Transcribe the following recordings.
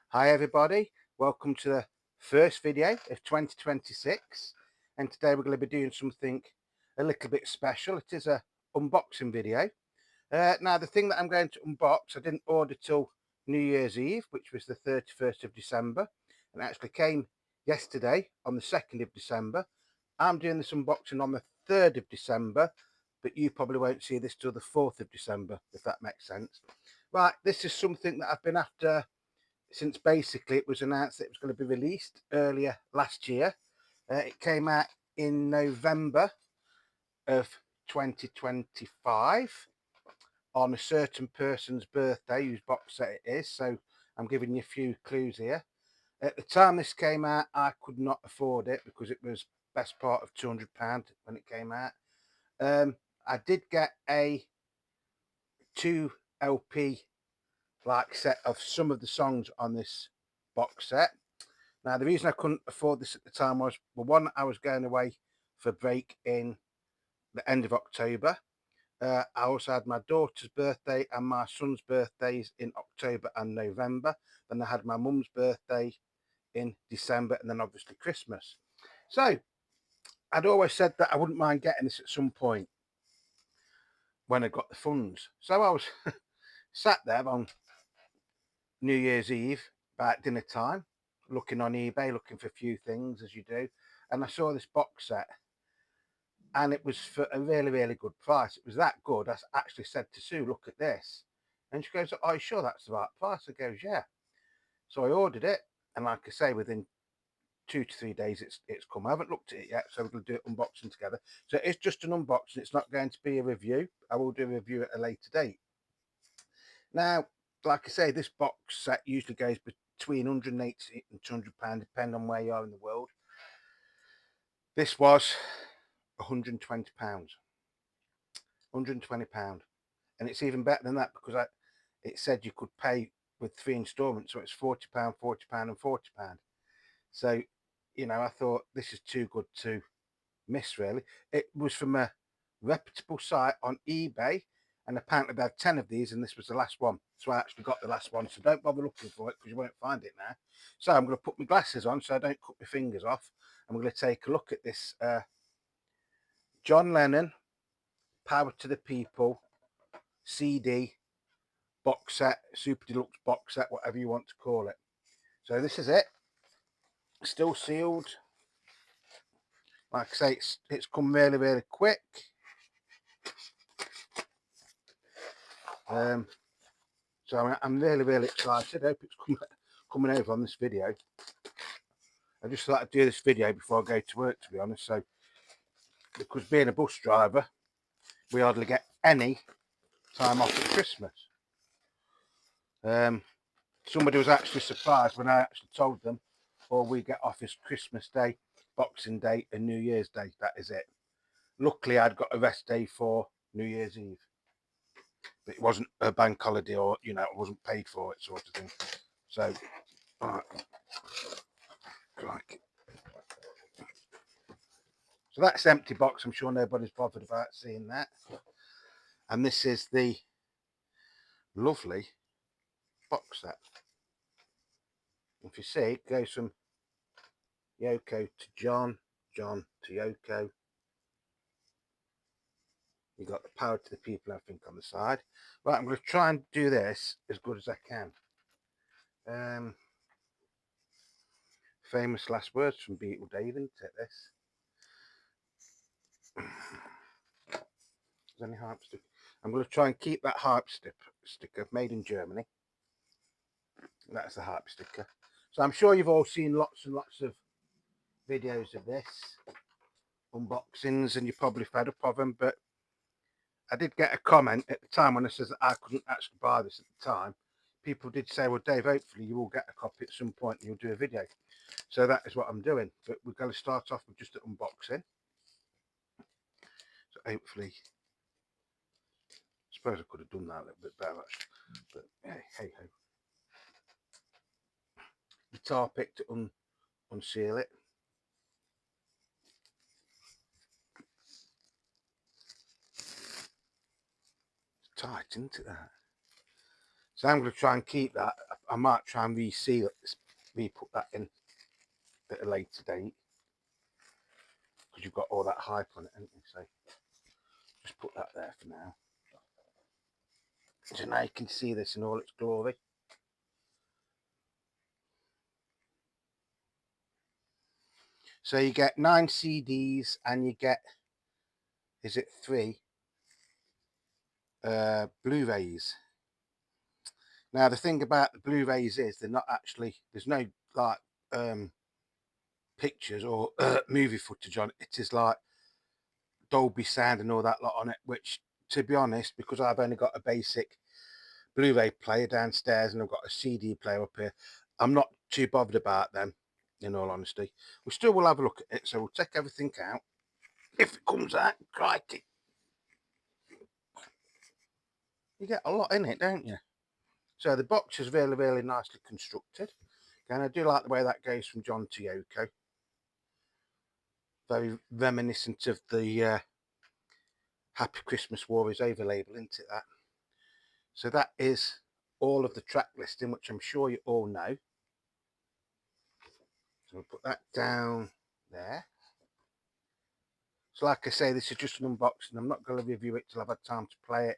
Hi everybody, welcome to the first video of 2026, and today we're going to be doing something a little bit special. It is a unboxing video. Now the thing that I'm going to unbox I didn't order till New Year's Eve, which was the 31st of December, and it actually came yesterday on the 2nd of December. I'm doing this unboxing on the 3rd of December, but you probably won't see this till the 4th of December, if that makes sense. Right, this is something that I've been after since basically it was announced that it was going to be released earlier last year. It came out in November of 2025 on a certain person's birthday, whose box set it is. So I'm giving you a few clues here. At the time this came out, I could not afford it because it was best part of £200 when it came out. I did get a 2 LP like set of some of the songs on this box set. Now the reason I couldn't afford this at the time was, well, one, I was going away for a break in the end of October. I also had my daughter's birthday and my son's birthdays in October and November. Then I had my mum's birthday in December, and then obviously Christmas. So I'd always said that I wouldn't mind getting this at some point when I got the funds. So I was sat there on New Year's Eve about dinner time, looking on eBay, looking for a few things as you do, and I saw this box set, and it was for a really good price. It was that good. I actually said to Sue, "Look at this," and she goes, "Are you sure that's the right price?" I goes, "Yeah." So I ordered it, and like I say, within 2 to 3 days it's come. I haven't looked at it yet, so we're going to do it unboxing together. So it's just an unboxing. It's not going to be a review. I will do a review at a later date. Now, like I say, this box set usually goes between 180 and £200, depending on where you are in the world. This was £120. £120. And it's even better than that because it said you could pay with 3 installments. So it's £40, £40 and £40. So, you know, I thought this is too good to miss, really. It was from a reputable site on eBay, and apparently they had 10 of these, and this was the last one. So I actually got the last one. So don't bother looking for it because you won't find it now. So I'm going to put my glasses on so I don't cut my fingers off. I'm going to take a look at this John Lennon Power to the People CD box set, super deluxe box set, whatever you want to call it. So this is it, still sealed. Like I say, it's come really quick. So I'm really excited. I hope it's coming over on this video. I just like to do this video before I go to work, to be honest. So because being a bus driver, we hardly get any time off at Christmas. Somebody was actually surprised when I actually told them all we get off is Christmas Day, Boxing Day and New Year's Day. That is it. Luckily I'd got a rest day for New Year's Eve, but it wasn't a bank holiday, or you know, it wasn't paid for it, sort of thing. So right. So that's empty box. I'm sure nobody's bothered about seeing that. And this is the lovely box set. If you see, it goes from Yoko to John, John to Yoko. You got the Power to the People, I think, on the side. Right, I'm going to try and do this as good as I can. Famous last words from Beetle Dave, isn't it, this? Is any hype sticker? I'm going to try and keep that hype sticker made in Germany. That's the hype sticker. So I'm sure you've all seen lots and lots of videos of this, unboxings, and you're probably fed up of them, but I did get a comment at the time when I said that I couldn't actually buy this at the time. People did say, well, Dave, hopefully you will get a copy at some point and you'll do a video. So that is what I'm doing, but we're going to start off with just an unboxing. So hopefully, I suppose I could have done that a little bit better actually, but hey ho. The tar pick to unseal it. It's tight, isn't it, that? So I'm going to try and keep that. I might try and re-seal it, re-put that in at a later date, because you've got all that hype on it, haven't you? So just put that there for now. So now you can see this in all its glory. So you get 9 CDs and you get, is it 3 Blu-rays. Now the thing about the Blu-rays is they're not actually, there's no like pictures or movie footage on it. It is like Dolby sound and all that lot on it, which, to be honest, because I've only got a basic Blu-ray player downstairs and I've got a CD player up here, I'm not too bothered about them, in all honesty. We still will have a look at it, so we'll take everything out if it comes out. Crikey, you get a lot in it, don't you? So the box is really, really nicely constructed, and I do like the way that goes from John to Yoko. Very reminiscent of the Happy Christmas War is Over label, isn't it, that? So that is all of the track listing, which I'm sure you all know. So we'll put that down there. So like I say, this is just an unboxing. I'm not going to review it till I've had time to play it.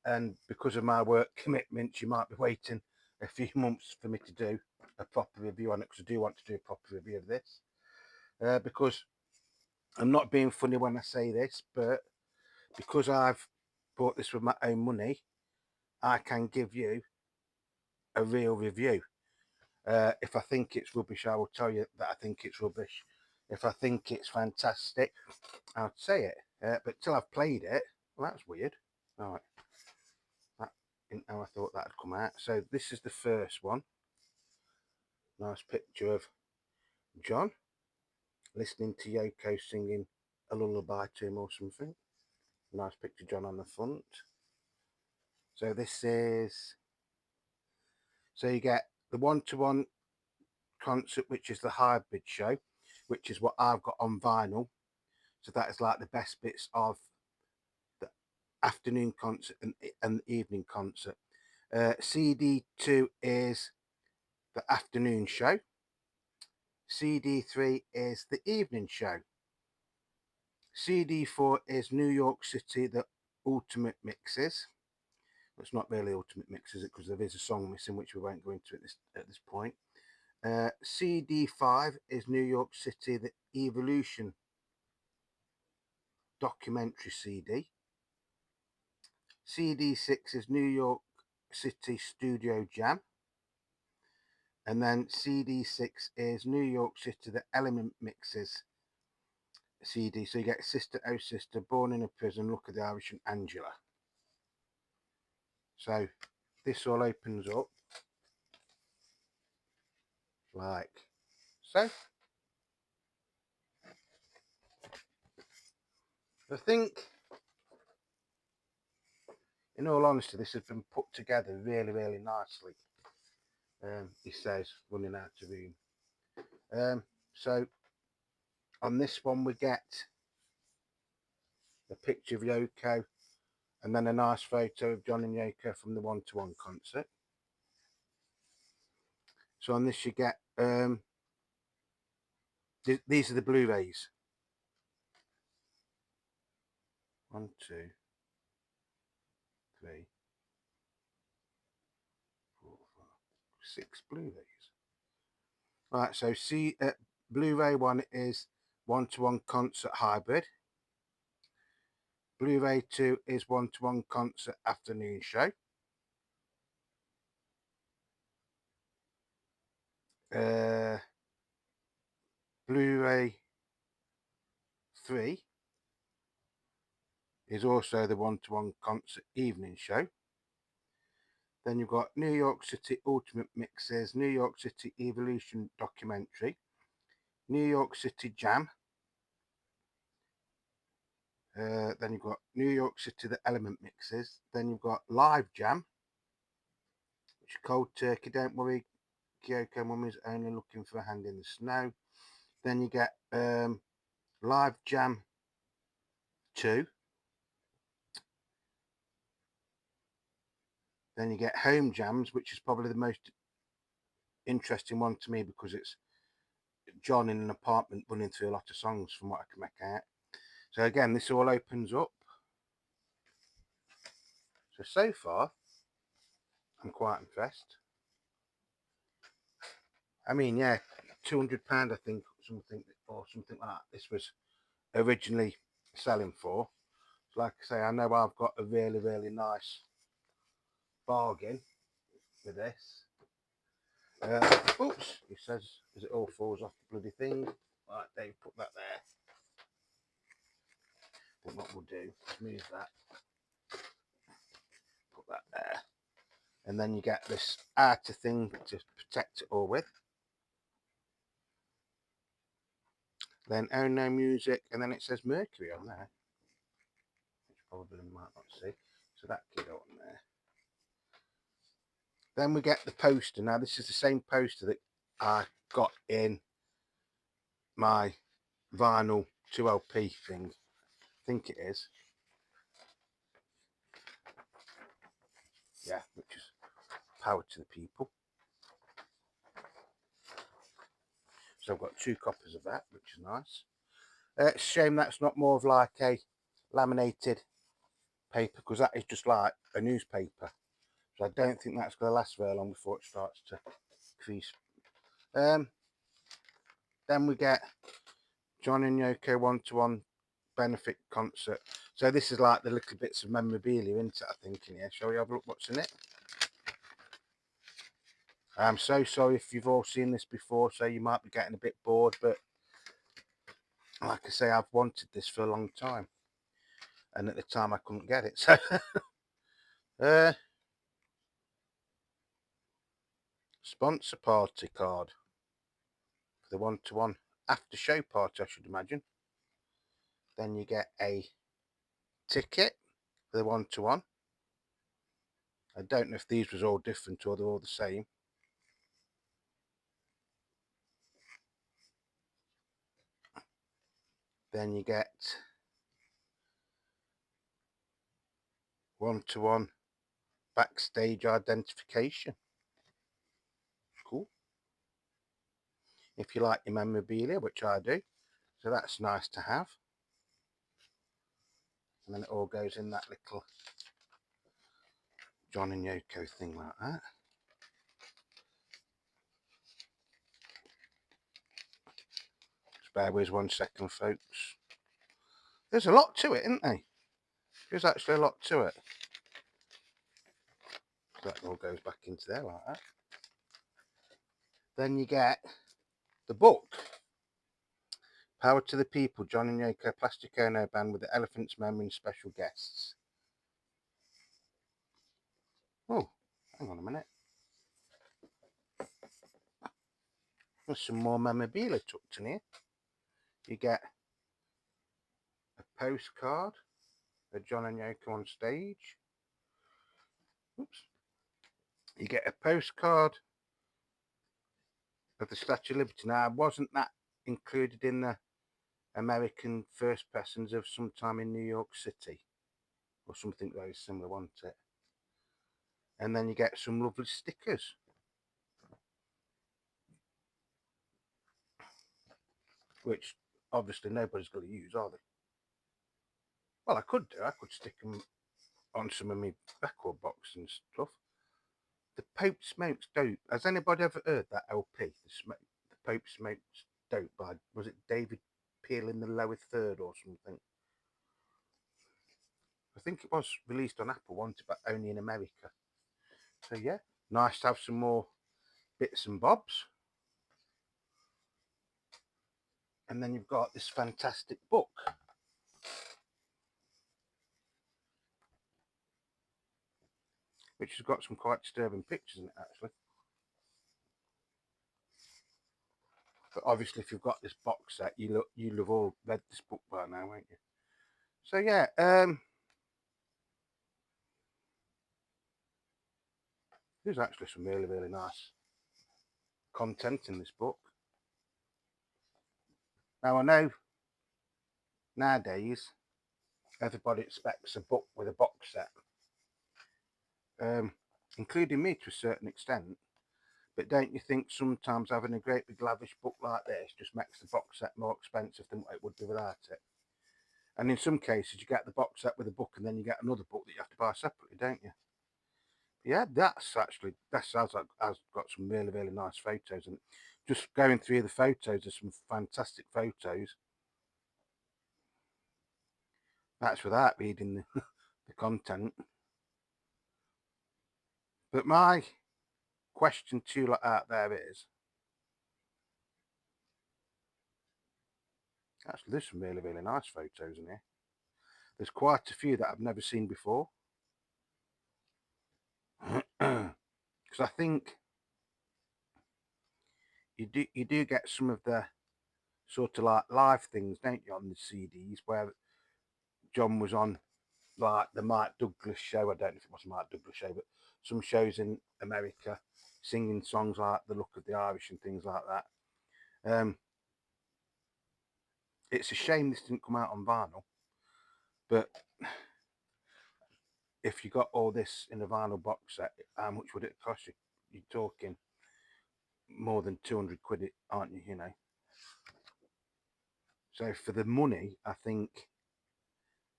And because of my work commitments, you might be waiting a few months for me to do a proper review on it, because I do want to do a proper review of this. Because I'm not being funny when I say this, but because I've bought this with my own money, I can give you a real review. If I think it's rubbish, I will tell you that I think it's rubbish. If I think it's fantastic, I'll say it. But till I've played it, well, that's weird. All right, that isn't how I thought that'd come out. So this is the first one. Nice picture of John listening to Yoko singing a lullaby to him or something. Nice picture, John, on the front. So this is, so you get the one-to-one concert, which is the hybrid show, which is what I've got on vinyl. So that is like the best bits of the afternoon concert and the evening concert. CD2 is the afternoon show. CD3 is the evening show. CD4 is New York City, the ultimate mixes. It's not really ultimate mix, is it? Because there is a song missing, which we won't go into at this point. CD5 is New York City, the Evolution documentary CD. CD6 is New York City Studio Jam. And then CD6 is New York City, the Element Mixes CD. So you get Sister Oh Sister, Born in a Prison, Look at the Irish, and Angela. So this all opens up like so. I think, in all honesty, this has been put together really, really nicely. He says, running out of room. So on this one, we get a picture of Yoko and then a nice photo of John and Yoko from the one-to-one concert. So on this, you get these are the Blu-rays. 1, 2, 3, 4, 5, 6 Blu-rays. Right, so see, Blu-ray 1 is one-to-one concert hybrid. Blu-ray 2 is one-to-one concert afternoon show. Blu-ray 3 is also the one-to-one concert evening show. Then you've got New York City Ultimate Mixes, New York City Evolution documentary, New York City Jam. Then you've got New York City The Element Mixes. Then you've got Live Jam, which is Cold Turkey, Don't Worry, Kyoko Mummy's Only Looking for a Hand in the Snow. Then you get Live Jam 2. Then you get Home Jams, which is probably the most interesting one to me because it's John in an apartment running through a lot of songs from what I can make out. So again, this all opens up. So far, I'm quite impressed. I mean, yeah, £200, I think, something or something like that. This was originally selling for. So like I say, I know I've got a really, really nice bargain with this. Oops, he says, as it all falls off the bloody thing. Right, Dave, put that there. But what we'll do is move that, put that there, and then you get this outer thing to protect it all with. Then Oh No Music, and then it says Mercury on there, which probably might not see. So that can go on there. Then we get the poster. Now this is the same poster that I got in my vinyl 2LP thing. I think it is. Yeah, which is Power to the People. So I've got 2 copies of that, which is nice. It's a shame that's not more of like a laminated paper, because that is just like a newspaper. So I don't think that's going to last very long before it starts to crease. Then we get John and Yoko one-to-one benefit concert. So this is like the little bits of memorabilia, isn't it, I think, in here. Shall we have a look what's in it? I'm so sorry if you've all seen this before, so you might be getting a bit bored, but like I say, I've wanted this for a long time, and at the time I couldn't get it. So sponsor party card for the one-to-one after show party, I should imagine. Then you get a ticket for the one-to-one. I don't know if these was all different or they're all the same. Then you get one-to-one backstage identification. Cool. If you like your memorabilia, which I do. So that's nice to have. And then it all goes in that little John and Yoko thing like that. Just bear with 1 second, folks. There's a lot to it, isn't there? There's actually a lot to it. So that all goes back into there like that. Then you get the book. Power to the People, John and Yoko Plastic Ono Band with the Elephant's Memory and special guests. Oh, hang on a minute. There's some more memorabilia tucked in here. You get a postcard of John and Yoko on stage. Oops. You get a postcard of the Statue of Liberty. Now, wasn't that included in the American first pressings of Sometime in New York City? Or something very similar, wasn't it? And then you get some lovely stickers. Which obviously nobody's going to use, are they? Well, I could do. I could stick them on some of my record box and stuff. The Pope Smokes Dope. Has anybody ever heard that LP? The Pope Smokes Dope by, was it David Peel in the Lower Third or something? I think it was released on Apple once, but only in America. So yeah, nice to have some more bits and bobs. And then you've got this fantastic book. Which has got some quite disturbing pictures in it, actually. But obviously, if you've got this box set, you'll have all read this book by now, won't you? So yeah, there's actually some really, really nice content in this book. Now, I know nowadays everybody expects a book with a box set, including me to a certain extent. But don't you think sometimes having a great big lavish book like this just makes the box set more expensive than what it would be without it? And in some cases, you get the box set with a book, and then you get another book that you have to buy separately, don't you? Yeah, has got some really nice photos, and just going through the photos, there's some fantastic photos. That's without reading the content. But my question to you out there is, actually, there's some really nice photos in here. There's quite a few that I've never seen before. Because I think you do get some of the sort of like live things, don't you, on the CDs where John was on like the Mike Douglas show. I don't know if it was Mike Douglas show, but some shows in America singing songs like The Look of the Irish and things like that. It's a shame this didn't come out on vinyl, but if you got all this in a vinyl box set, how much would it cost you? You're talking more than 200 quid, aren't you? You know. So for the money, I think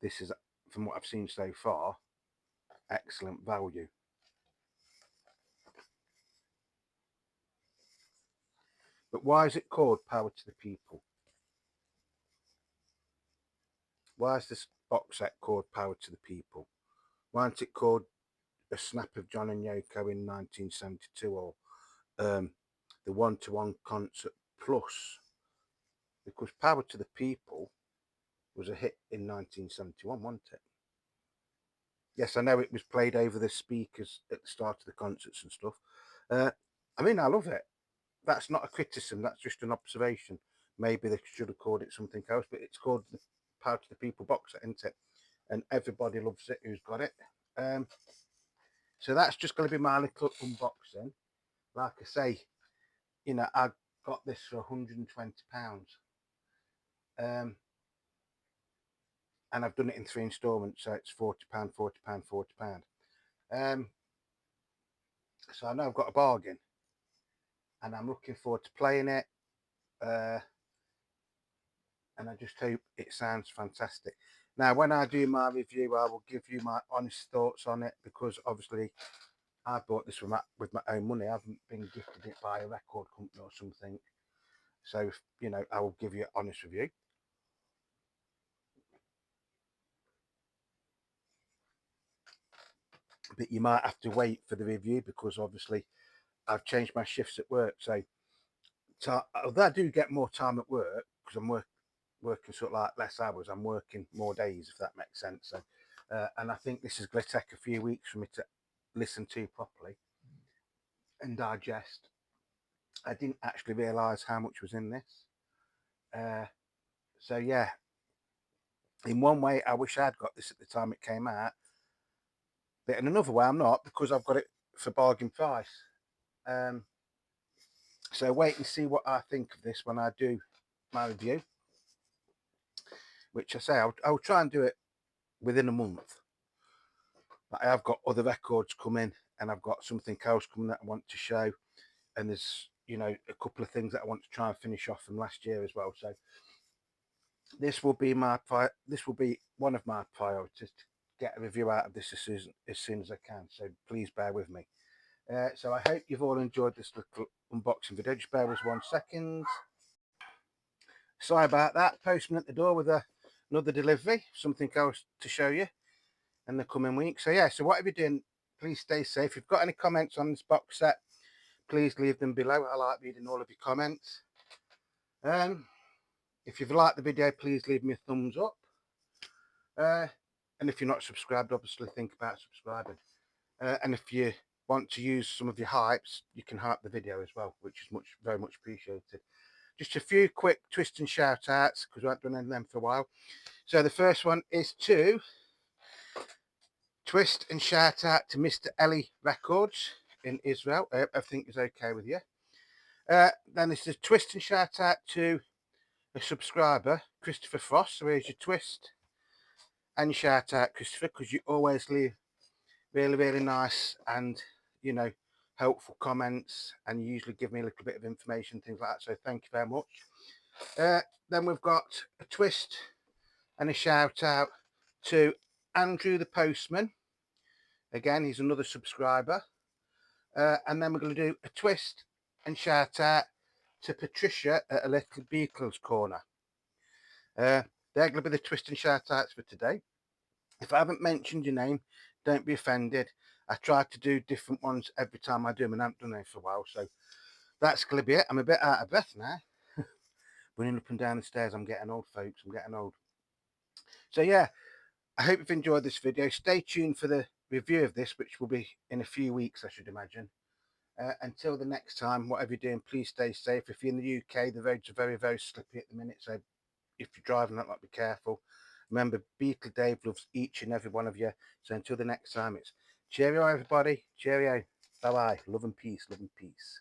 this is, from what I've seen so far, excellent value. But why is it called Power to the People? Why is this box set called Power to the People? Why isn't it called A Snap of John and Yoko in 1972, or the One-to-One Concert Plus? Because Power to the People was a hit in 1971, wasn't it? Yes, I know it was played over the speakers at the start of the concerts and stuff. I mean, I love it. That's not a criticism, that's just an observation. Maybe they should have called it something else, but it's called the Power to the People box set, isn't it? And everybody loves it who's got it. Um, so that's just going to be my little unboxing. Like I say, I got this for £120. And I've done it in 3 instalments, so it's £40, £40, £40. So I know I've got a bargain, and I'm looking forward to playing it. And I just hope it sounds fantastic. Now, when I do my review, I will give you my honest thoughts on it, because obviously I bought this with my own money. I haven't been gifted it by a record company or something. So, I will give you an honest review. But you might have to wait for the review, because obviously I've changed my shifts at work. So, although I do get more time at work, because I'm working sort of like less hours, I'm working more days, if that makes sense. So, and I think this is going to take a few weeks for me to listen to properly and digest. I didn't actually realise how much was in this. So yeah, in one way, I wish I'd got this at the time it came out, but in another way, I'm not, because I've got it for bargain price. So wait and see what I think of this when I do my review, which I say I'll try and do it within a month. But I have got other records coming, and I've got something else coming that I want to show, and there's a couple of things that I want to try and finish off from last year as well. So this will be one of my priorities, to get a review out of this as soon as I can. So please bear with me. So I hope you've all enjoyed this little unboxing video. Just bear with us 1 second. Sorry about that. Postman at the door with another delivery, something else to show you in the coming week. So yeah, so whatever you're doing, please stay safe. If you've got any comments on this box set, please leave them below. I like reading all of your comments. If you've liked the video, please leave me a thumbs up. And if you're not subscribed, obviously think about subscribing. And if you want to use some of your hypes, you can hype the video as well, which is very much appreciated. Just a few quick twist and shout outs, because we haven't done any of them for a while. So the first one is to twist and shout out to Mr. Eli Records in Israel. I hope everything is okay with you. Then there's a twist and shout out to a subscriber, Christopher Frost. So here's your twist and your shout out, Christopher, because you always leave really nice and helpful comments, and you usually give me a little bit of information, things like that. So thank you very much. Then we've got a twist and a shout out to Andrew the Postman. Again, he's another subscriber. And then we're going to do a twist and shout out to Patricia at A Little Beatles Corner. They're going to be the twist and shout outs for today. If I haven't mentioned your name, don't be offended. I try to do different ones every time I do them, and I haven't done it for a while. So that's going to be it. I'm a bit out of breath now. Running up and down the stairs. I'm getting old, folks. I'm getting old. So yeah, I hope you've enjoyed this video. Stay tuned for the review of this, which will be in a few weeks, I should imagine. Until the next time, whatever you're doing, please stay safe. If you're in the UK, the roads are very, very slippy at the minute. So if you're driving, be careful. Remember, Beetle Dave loves each and every one of you. So until the next time, it's cheerio, everybody. Cheerio. Bye-bye. Love and peace. Love and peace.